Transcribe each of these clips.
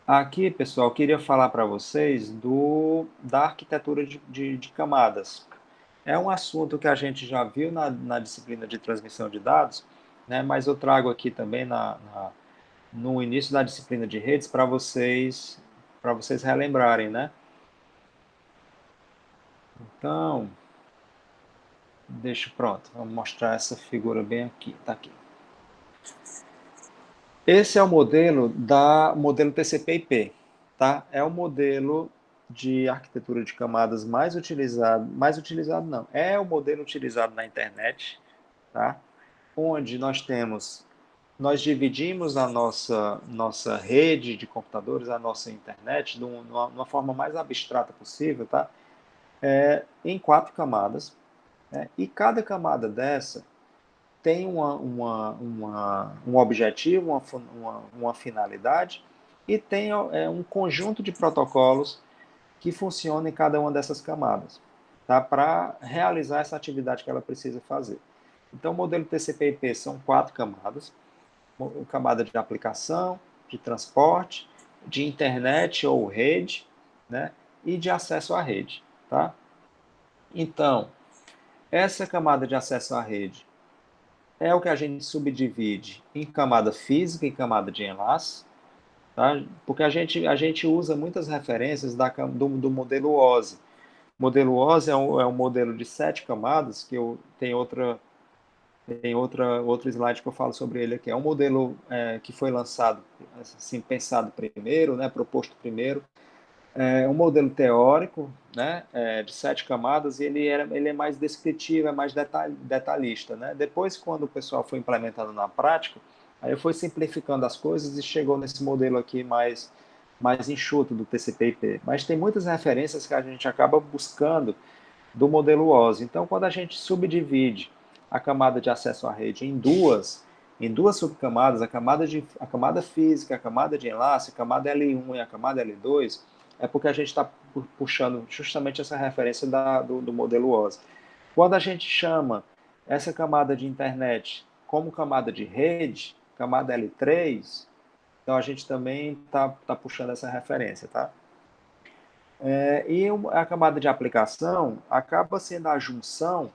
Aqui, pessoal, eu queria falar para vocês da arquitetura de camadas. É um assunto que a gente já viu na disciplina de transmissão de dados, né? Mas eu trago aqui também no início da disciplina de redes para vocês relembrarem, né? Então, pronto, vamos mostrar essa figura bem aqui, tá aqui. Esse é o modelo TCP/IP, tá? É o modelo de arquitetura de camadas mais utilizado não, é o modelo utilizado na internet, tá? Onde nós dividimos a nossa rede de computadores, a nossa internet, numa forma mais abstrata possível, tá? Em quatro camadas, né? E cada camada dessa tem um objetivo, uma finalidade e tem um conjunto de protocolos que funcionam em cada uma dessas camadas, tá? Para realizar essa atividade que ela precisa fazer. Então, o modelo TCP/IP são quatro camadas: camada de aplicação, de transporte, de internet ou rede, né? E de acesso à rede, tá? Então, essa camada de acesso à rede é o que a gente subdivide em camada física e camada de enlace, tá? Porque a gente usa muitas referências do modelo OSI. O modelo OSI é um modelo de sete camadas, que outro slide que eu falo sobre ele aqui. É um modelo que foi lançado, assim, pensado primeiro, né, proposto primeiro. É um modelo teórico, né, de sete camadas, e ele é mais descritivo, é mais detalhista, né? Depois, quando o pessoal foi implementando na prática, aí foi simplificando as coisas e chegou nesse modelo aqui mais enxuto do TCP/IP. Mas tem muitas referências que a gente acaba buscando do modelo OSI. Então, quando a gente subdivide a camada de acesso à rede em duas subcamadas, a camada física, a camada de enlace, a camada L1 e a camada L2, é porque a gente está puxando justamente essa referência do modelo OSI. Quando a gente chama essa camada de internet como camada de rede, camada L3, então a gente também tá puxando essa referência, tá? E a camada de aplicação acaba sendo a junção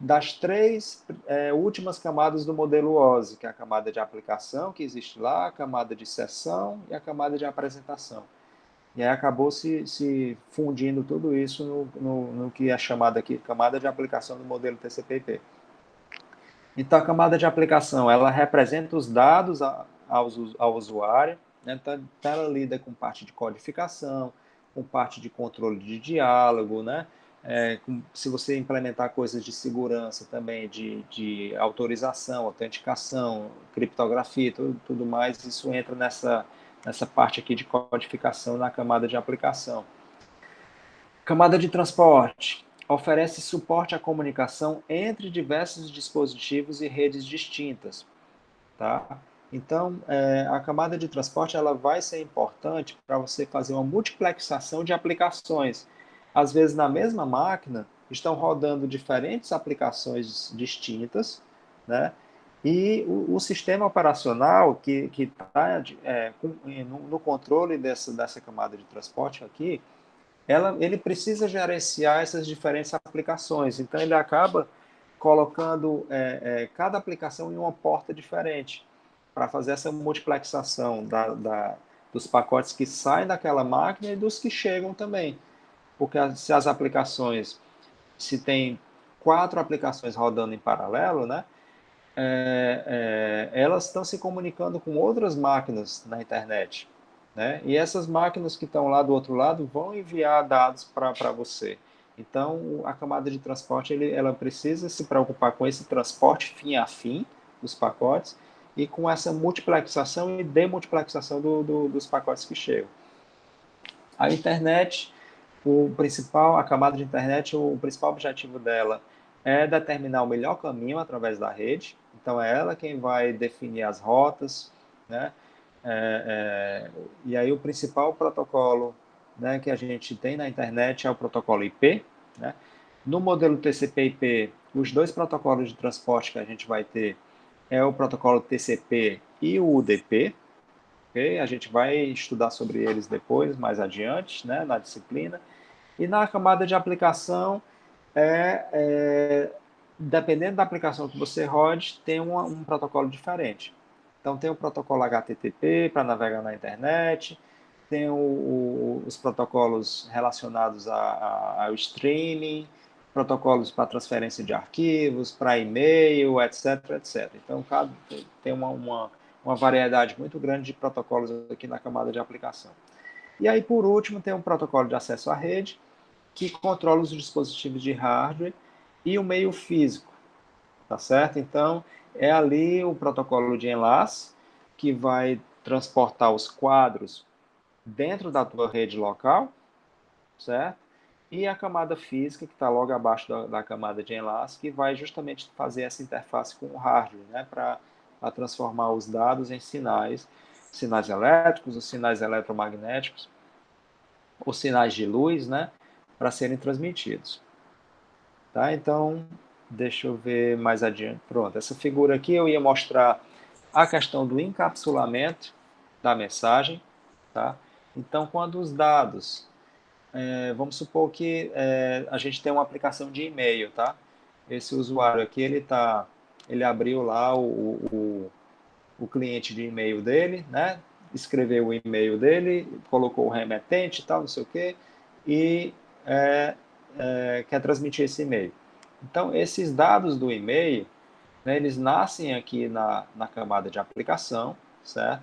das três últimas camadas do modelo OSI, que é a camada de aplicação que existe lá, a camada de sessão e a camada de apresentação. E aí acabou se fundindo tudo isso no que é chamado aqui camada de aplicação do modelo TCP/IP. Então, a camada de aplicação, ela representa os dados ao usuário, né? Então, ela lida com parte de codificação, com parte de controle de diálogo, né? Se você implementar coisas de segurança também, de autorização, autenticação, criptografia, tudo mais, isso entra nessa parte aqui de codificação na camada de aplicação. Camada de transporte oferece suporte à comunicação entre diversos dispositivos e redes distintas, tá? Então, a camada de transporte ela vai ser importante para você fazer uma multiplexação de aplicações. Às vezes, na mesma máquina, estão rodando diferentes aplicações distintas, né? E o sistema operacional que está no controle dessa camada de transporte aqui, ele precisa gerenciar essas diferentes aplicações. Então, ele acaba colocando cada aplicação em uma porta diferente para fazer essa multiplexação dos pacotes que saem daquela máquina e dos que chegam também. Porque se tem quatro aplicações rodando em paralelo, né, elas estão se comunicando com outras máquinas na internet, né? E essas máquinas que estão lá do outro lado vão enviar dados para você. Então, a camada de transporte ela precisa se preocupar com esse transporte fim a fim dos pacotes e com essa multiplexação e demultiplexação dos pacotes que chegam. A internet, a camada de internet, o principal objetivo dela é determinar o melhor caminho através da rede. Então, é ela quem vai definir as rotas, né? E aí, o principal protocolo, né, que a gente tem na internet é o protocolo IP, né? No modelo TCP/IP, os dois protocolos de transporte que a gente vai ter é o protocolo TCP e o UDP, ok? A gente vai estudar sobre eles depois, mais adiante, né, na disciplina. E na camada de aplicação, dependendo da aplicação que você rode, tem um protocolo diferente. Então, tem o protocolo HTTP para navegar na internet, tem os protocolos relacionados ao streaming, protocolos para transferência de arquivos, para e-mail, etc, etc. Então, tem uma variedade muito grande de protocolos aqui na camada de aplicação. E aí, por último, tem um protocolo de acesso à rede, que controla os dispositivos de hardware e o meio físico, tá certo? Então, é ali o protocolo de enlace, que vai transportar os quadros dentro da tua rede local, certo? E a camada física, que está logo abaixo da camada de enlace, que vai justamente fazer essa interface com o hardware, né? Para transformar os dados em sinais elétricos, os sinais eletromagnéticos, os sinais de luz, né? Para serem transmitidos. Tá? Então, deixa eu ver mais adiante. Pronto, essa figura aqui eu ia mostrar a questão do encapsulamento da mensagem. Tá? Então, quando os dados, vamos supor que a gente tem uma aplicação de e-mail, tá? Esse usuário aqui, ele abriu lá o cliente de e-mail dele, né? Escreveu o e-mail dele, colocou o remetente e tal, não sei o quê, e é, quer transmitir esse e-mail. Então, esses dados do e-mail, né, eles nascem aqui na camada de aplicação, certo?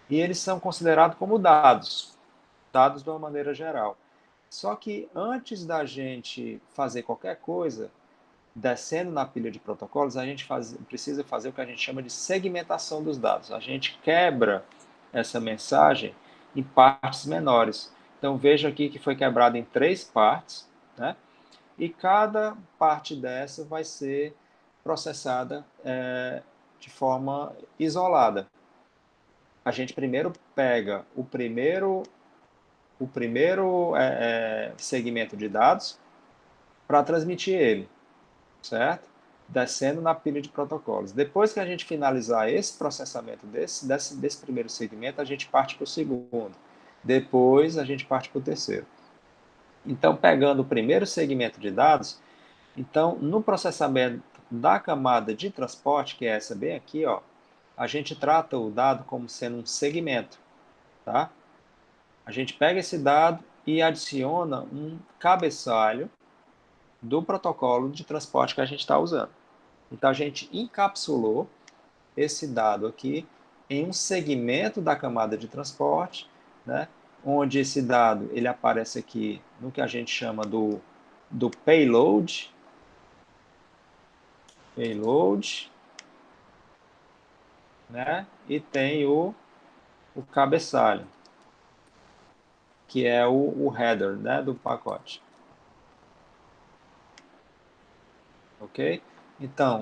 E eles são considerados como dados de uma maneira geral. Só que antes da gente fazer qualquer coisa, descendo na pilha de protocolos, a gente precisa fazer o que a gente chama de segmentação dos dados. A gente quebra essa mensagem em partes menores. Então, veja aqui que foi quebrado em 3 partes, né? E cada parte dessa vai ser processada de forma isolada. A gente primeiro pega o primeiro segmento de dados para transmitir ele, certo? Descendo na pilha de protocolos. Depois que a gente finalizar esse processamento desse primeiro segmento, a gente parte para o segundo. Depois a gente parte para o terceiro. Então, pegando o primeiro segmento de dados, então, no processamento da camada de transporte, que é essa bem aqui, ó, a gente trata o dado como sendo um segmento, tá? A gente pega esse dado e adiciona um cabeçalho do protocolo de transporte que a gente está usando. Então, a gente encapsulou esse dado aqui em um segmento da camada de transporte, né, onde esse dado ele aparece aqui no que a gente chama do payload, né, e tem o cabeçalho, que é o header, né, do pacote. Ok? Então,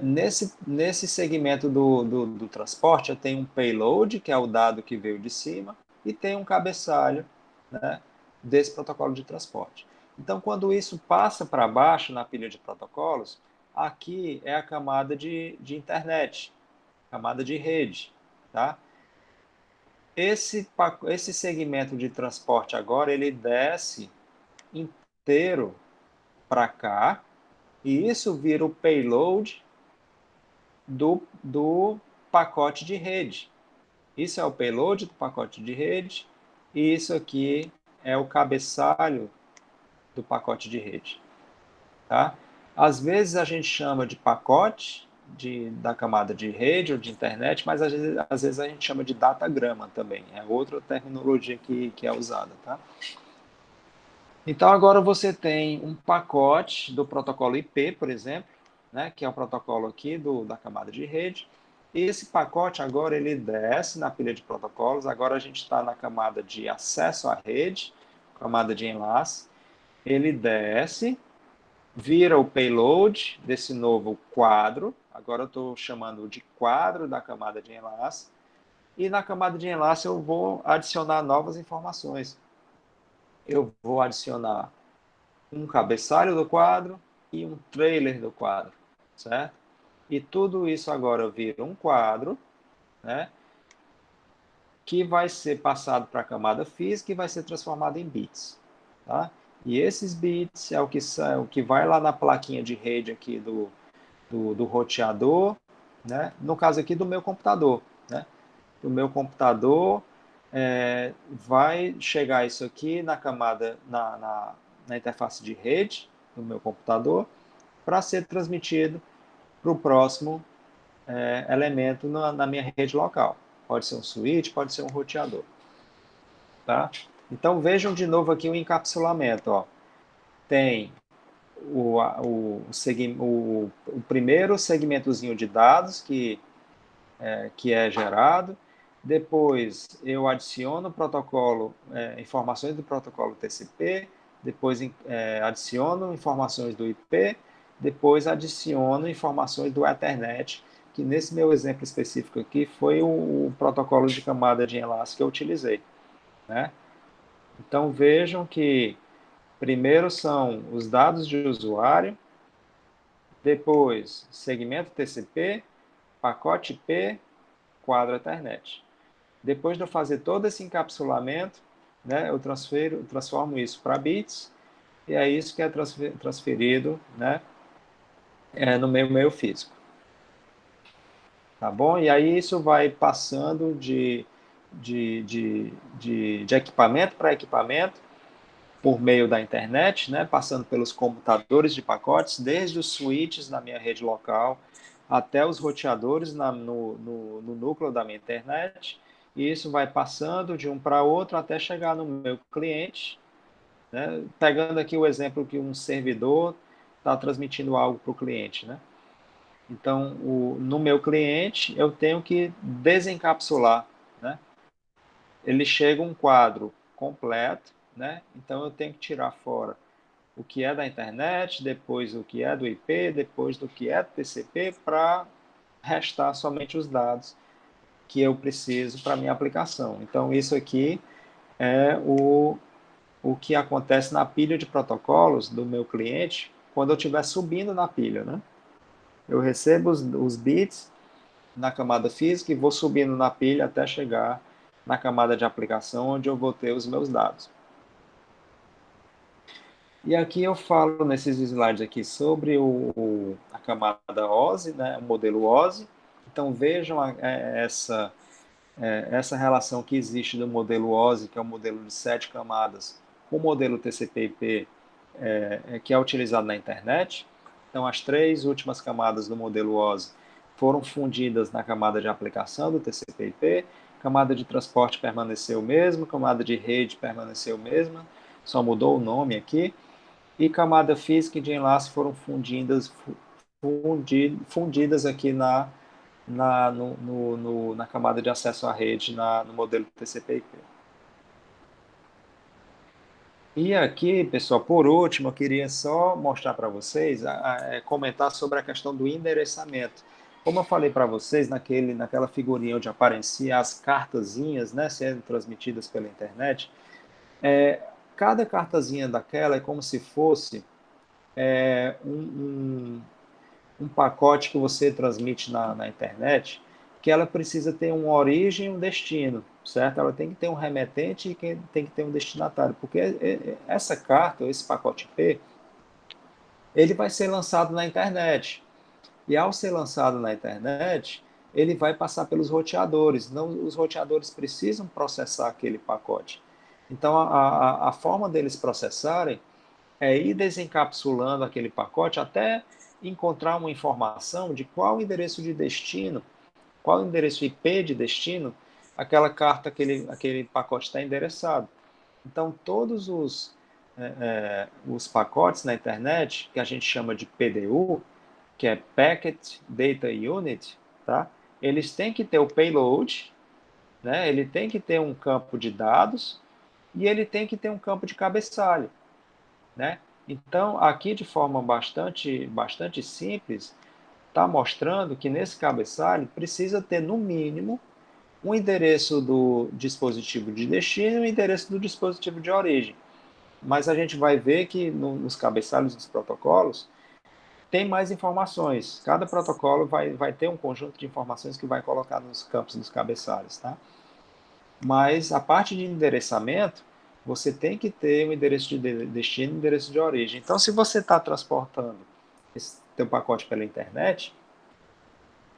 nesse segmento do transporte, eu tenho um payload, que é o dado que veio de cima, e tem um cabeçalho, né, desse protocolo de transporte. Então, quando isso passa para baixo na pilha de protocolos, aqui é a camada de internet, camada de rede. Tá? Esse segmento de transporte agora, ele desce inteiro para cá, e isso vira o payload do pacote de rede. Isso é o payload do pacote de rede, e isso aqui é o cabeçalho do pacote de rede. Tá? Às vezes a gente chama de pacote da camada de rede ou de internet, mas às vezes a gente chama de datagrama também. É outra terminologia que é usada. Tá? Então agora você tem um pacote do protocolo IP, por exemplo, né, que é o protocolo aqui da camada de rede. Esse pacote agora ele desce na pilha de protocolos. Agora a gente está na camada de acesso à rede, camada de enlace. Ele desce, vira o payload desse novo quadro. Agora eu estou chamando de quadro da camada de enlace. E na camada de enlace eu vou adicionar novas informações. Eu vou adicionar um cabeçalho do quadro e um trailer do quadro, certo? E tudo isso agora vira um quadro, né? que vai ser passado para a camada física e vai ser transformado em bits, tá? E esses bits é o que vai lá na plaquinha de rede aqui do roteador, né? No caso aqui do meu computador, né? Do meu computador, vai chegar isso aqui na camada, na interface de rede do meu computador, para ser transmitido para o próximo elemento na minha rede local. Pode ser um switch, pode ser um roteador. Tá? Então vejam de novo aqui o encapsulamento. Ó. Tem o primeiro segmentozinho de dados que é gerado. Depois eu adiciono o protocolo, informações do protocolo TCP, depois adiciono informações do IP, depois adiciono informações do Ethernet, que nesse meu exemplo específico aqui foi o protocolo de camada de enlace que eu utilizei. Né? Então vejam que primeiro são os dados de usuário, depois segmento TCP, pacote IP, quadro Ethernet. Depois de eu fazer todo esse encapsulamento, né, eu transformo isso para bits, e é isso que é transferido, né, no meu meio físico. Tá bom? E aí isso vai passando de equipamento para equipamento, por meio da internet, né, passando pelos computadores de pacotes, desde os switches na minha rede local até os roteadores no núcleo da minha internet, e isso vai passando de um para outro até chegar no meu cliente, né, pegando aqui o exemplo que um servidor está transmitindo algo para o cliente. Né? Então, no meu cliente, eu tenho que desencapsular. Né? Ele chega um quadro completo, né? Então eu tenho que tirar fora o que é da internet, depois o que é do IP, depois do que é do TCP, para restar somente os dados que eu preciso para a minha aplicação. Então, isso aqui é o que acontece na pilha de protocolos do meu cliente quando eu estiver subindo na pilha. Né? Eu recebo os bits na camada física e vou subindo na pilha até chegar na camada de aplicação, onde eu vou ter os meus dados. E aqui eu falo nesses slides aqui sobre a camada OSI, né, o modelo OSI. Então vejam essa relação que existe do modelo OSI, que é um modelo de 7 camadas, com o modelo TCP/IP, que é utilizado na internet. Então as 3 últimas camadas do modelo OSI foram fundidas na camada de aplicação do TCP/IP, camada de transporte permaneceu mesmo, camada de rede permaneceu mesma, só mudou o nome aqui, e camada física e de enlace foram fundidas aqui na camada de acesso à rede no modelo TCP/IP. E aqui, pessoal, por último, eu queria só mostrar para vocês, comentar sobre a questão do endereçamento. Como eu falei para vocês, naquela figurinha onde aparecia as cartazinhas, né, sendo transmitidas pela internet, cada cartazinha daquela é como se fosse um pacote que você transmite na internet, que ela precisa ter uma origem e um destino, certo? Ela tem que ter um remetente e tem que ter um destinatário, porque essa carta, esse pacote IP, ele vai ser lançado na internet. E ao ser lançado na internet, ele vai passar pelos roteadores. Então, os roteadores precisam processar aquele pacote. Então, a forma deles processarem é ir desencapsulando aquele pacote até encontrar uma informação de qual o endereço de destino, qual o endereço IP de destino, aquela carta, aquele pacote está endereçado. Então, todos os pacotes na internet, que a gente chama de PDU, que é Packet Data Unit, tá? Eles têm que ter o payload, né? Ele tem que ter um campo de dados e ele tem que ter um campo de cabeçalho. Né? Então, aqui de forma bastante simples, está mostrando que nesse cabeçalho precisa ter, no mínimo, um endereço do dispositivo de destino e um endereço do dispositivo de origem. Mas a gente vai ver que nos cabeçalhos dos protocolos tem mais informações. Cada protocolo vai ter um conjunto de informações que vai colocar nos campos dos cabeçalhos. Tá? Mas a parte de endereçamento, você tem que ter um endereço de destino e um endereço de origem. Então, se você está transportando esse teu pacote pela internet,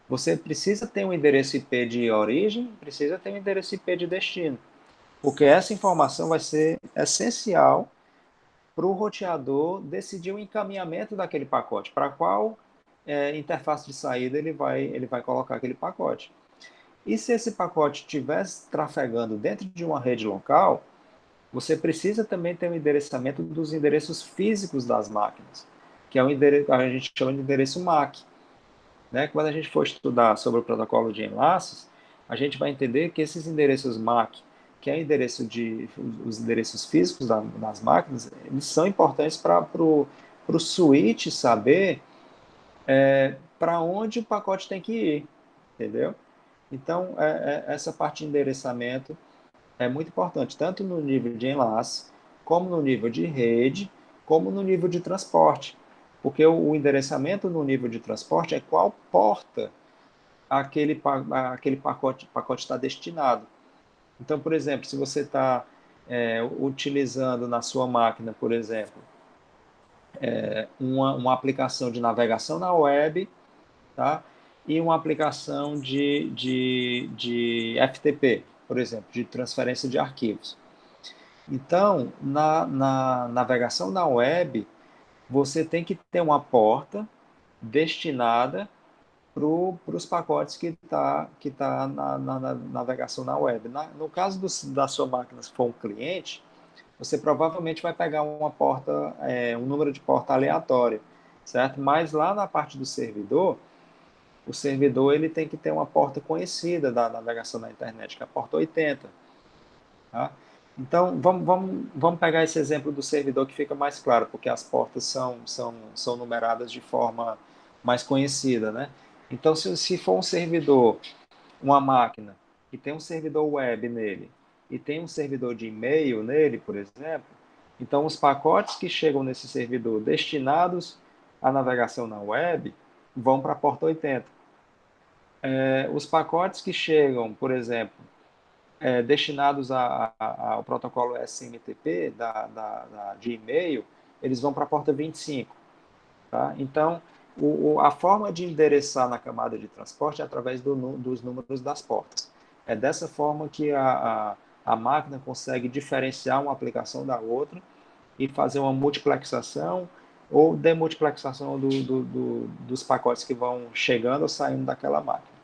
você precisa ter um endereço IP de origem, precisa ter um endereço IP de destino, porque essa informação vai ser essencial para o roteador decidir o encaminhamento daquele pacote, para qual interface de saída ele vai colocar aquele pacote. E se esse pacote estiver trafegando dentro de uma rede local, você precisa também ter um endereçamento dos endereços físicos das máquinas, que é o endereço, a gente chama de endereço MAC. Né? Quando a gente for estudar sobre o protocolo de enlaces, a gente vai entender que esses endereços MAC, que é endereço os endereços físicos das máquinas, eles são importantes para o switch saber para onde o pacote tem que ir, entendeu? Então, essa parte de endereçamento é muito importante, tanto no nível de enlace, como no nível de rede, como no nível de transporte. Porque o endereçamento no nível de transporte é qual porta aquele pacote está destinado. Então, por exemplo, se você está utilizando na sua máquina, por exemplo, uma aplicação de navegação na web, tá? E uma aplicação de FTP, por exemplo, de transferência de arquivos. Então, na navegação na web, você tem que ter uma porta destinada para os pacotes que tá na navegação na web. No caso da sua máquina, se for um cliente, você provavelmente vai pegar uma porta, um número de porta aleatório, certo? Mas lá na parte do servidor, o servidor ele tem que ter uma porta conhecida da navegação na internet, que é a porta 80. Tá? Então, vamos pegar esse exemplo do servidor que fica mais claro, porque as portas são numeradas de forma mais conhecida, né? Então, se for um servidor, uma máquina, que tem um servidor web nele, e tem um servidor de e-mail nele, por exemplo, então os pacotes que chegam nesse servidor destinados à navegação na web vão para a porta 80. Os pacotes que chegam, por exemplo, destinados ao protocolo SMTP de e-mail, eles vão para a porta 25. Tá? Então, a forma de endereçar na camada de transporte é através dos números das portas. É dessa forma que a máquina consegue diferenciar uma aplicação da outra e fazer uma multiplexação ou demultiplexação dos pacotes que vão chegando ou saindo daquela máquina.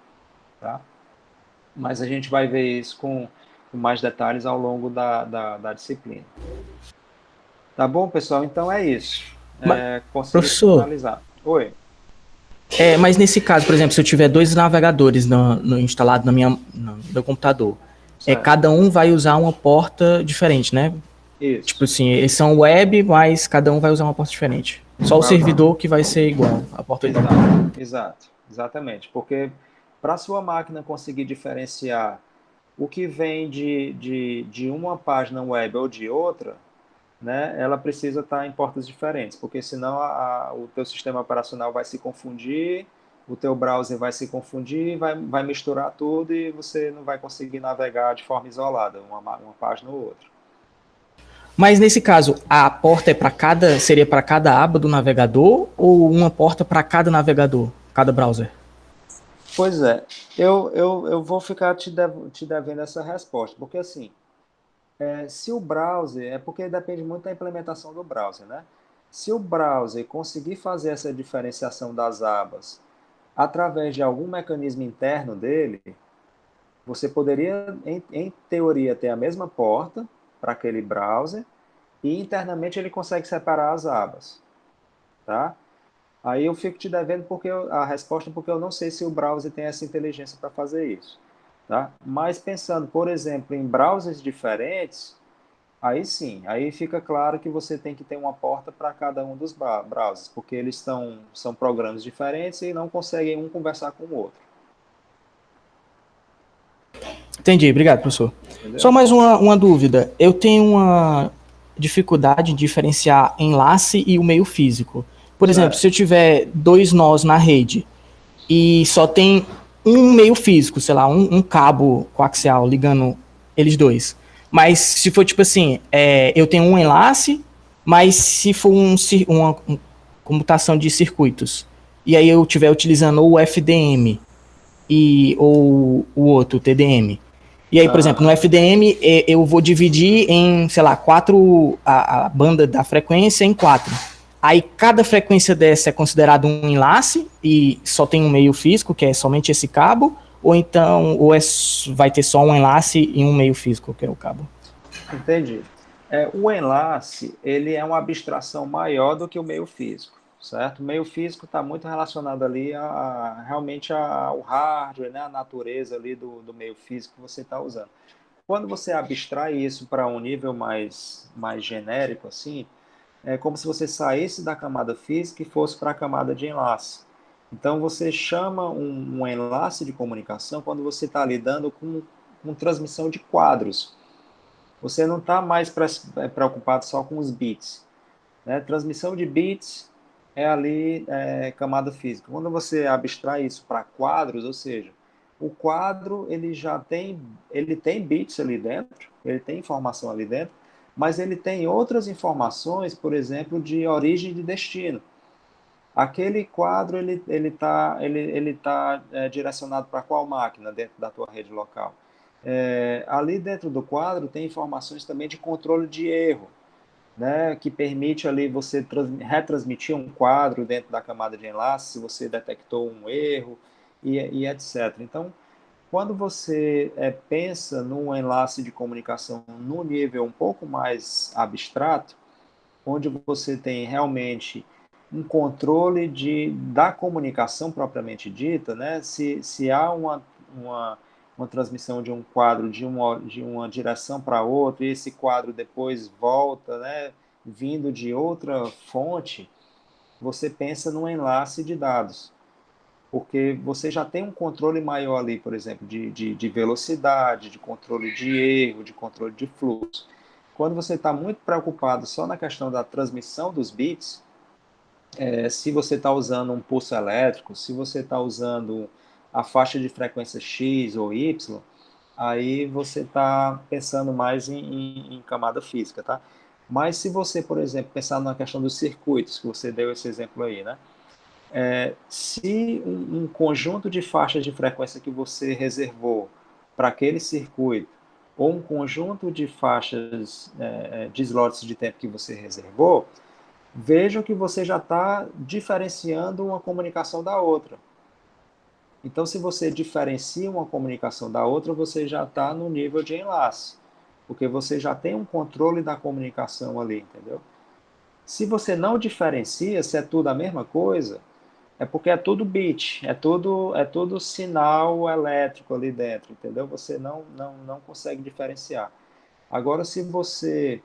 Tá? Mas a gente vai ver isso com mais detalhes ao longo da disciplina. Tá bom, pessoal? Então é isso. Consegui Professor, finalizar. Oi. mas nesse caso, por exemplo, se eu tiver dois navegadores instalado no meu computador, cada um vai usar uma porta diferente, né? Isso. Tipo assim, eles são web, mas cada um vai usar uma porta diferente. Só o servidor que vai ser igual a porta 80. Exatamente. Porque para a sua máquina conseguir diferenciar o que vem de uma página web ou de outra, né, ela precisa estar em portas diferentes, porque senão o teu sistema operacional vai se confundir, o teu browser vai se confundir, vai misturar tudo e você não vai conseguir navegar de forma isolada, uma página ou outra. Mas nesse caso, a porta seria para cada aba do navegador ou uma porta para cada navegador, cada browser? Pois é, eu vou ficar te devendo essa resposta, porque assim, se o browser, porque depende muito da implementação do browser, né? Se o browser conseguir fazer essa diferenciação das abas através de algum mecanismo interno dele, você poderia, em teoria, ter a mesma porta para aquele browser e internamente ele consegue separar as abas, tá? Aí eu fico te devendo a resposta porque eu não sei se o browser tem essa inteligência para fazer isso, tá? Mas pensando, por exemplo, em browsers diferentes, aí sim, aí fica claro que você tem que ter uma porta para cada um dos browsers, porque eles são programas diferentes e não conseguem um conversar com o outro. Entendi, obrigado, professor. Entendeu? Só mais uma dúvida. Eu tenho uma dificuldade em diferenciar enlace e o meio físico. Por exemplo, se eu tiver dois nós na rede e só tem um meio físico, sei lá, um cabo coaxial ligando Eles dois. Mas se for tipo assim, eu tenho um enlace, mas se for uma computação de circuitos, e aí eu estiver utilizando o FDM ou o outro, o TDM. E aí, por exemplo, no FDM eu vou dividir em, sei lá, a banda da frequência em 4. Aí cada frequência dessa é considerada um enlace e só tem um meio físico, que é somente esse cabo, ou então vai ter só um enlace e um meio físico, que é o cabo. Entendi. O enlace, ele é uma abstração maior do que o meio físico, certo? O meio físico está muito relacionado ali realmente ao hardware, né? A natureza ali do meio físico que você está usando. Quando você abstrai isso para um nível mais genérico, assim, é como se você saísse da camada física e fosse para a camada de enlace. Então, você chama um enlace de comunicação quando você está lidando com transmissão de quadros. Você não está mais preocupado só com os bits, né? Transmissão de bits é ali camada física. Quando você abstrai isso para quadros, ou seja, o quadro ele tem bits ali dentro, ele tem informação ali dentro, mas ele tem outras informações, por exemplo, de origem e de destino. Aquele quadro ele tá direcionado para qual máquina dentro da tua rede local? Ali dentro do quadro tem informações também de controle de erro, né, que permite ali você retransmitir um quadro dentro da camada de enlace, se você detectou um erro e etc. Então, quando você pensa num enlace de comunicação num nível um pouco mais abstrato, onde você tem realmente um controle da comunicação propriamente dita, né? Se há uma transmissão de um quadro de uma direção para outra, e esse quadro depois volta, né? Vindo de outra fonte, você pensa num enlace de dados, porque você já tem um controle maior ali, por exemplo, de velocidade, de controle de erro, de controle de fluxo. Quando você está muito preocupado só na questão da transmissão dos bits, se você está usando um pulso elétrico, se você está usando a faixa de frequência X ou Y, aí você está pensando mais em camada física, tá? Mas se você, por exemplo, pensar na questão dos circuitos, que você deu esse exemplo aí, né? Se um conjunto de faixas de frequência que você reservou para aquele circuito, ou um conjunto de faixas de slots de tempo que você reservou, veja que você já está diferenciando uma comunicação da outra. Então, se você diferencia uma comunicação da outra, você já está no nível de enlace, porque você já tem um controle da comunicação ali, entendeu? Se você não diferencia, se é tudo a mesma coisa, é porque é tudo bit, é tudo sinal elétrico ali dentro, entendeu? Você não consegue diferenciar. Agora, se você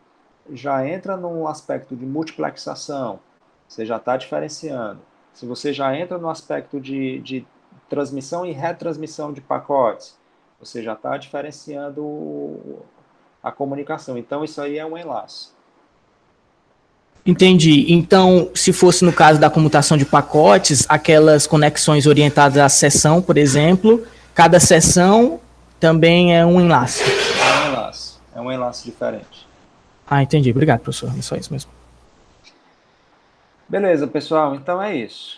já entra num aspecto de multiplexação, você já está diferenciando. Se você já entra no aspecto de transmissão e retransmissão de pacotes, você já está diferenciando a comunicação. Então, isso aí é um enlace. Entendi. Então, se fosse no caso da comutação de pacotes, aquelas conexões orientadas à seção, por exemplo, cada seção também é um enlace. É um enlace. É um enlace diferente. Ah, entendi. Obrigado, professor. É só isso mesmo. Beleza, pessoal. Então é isso.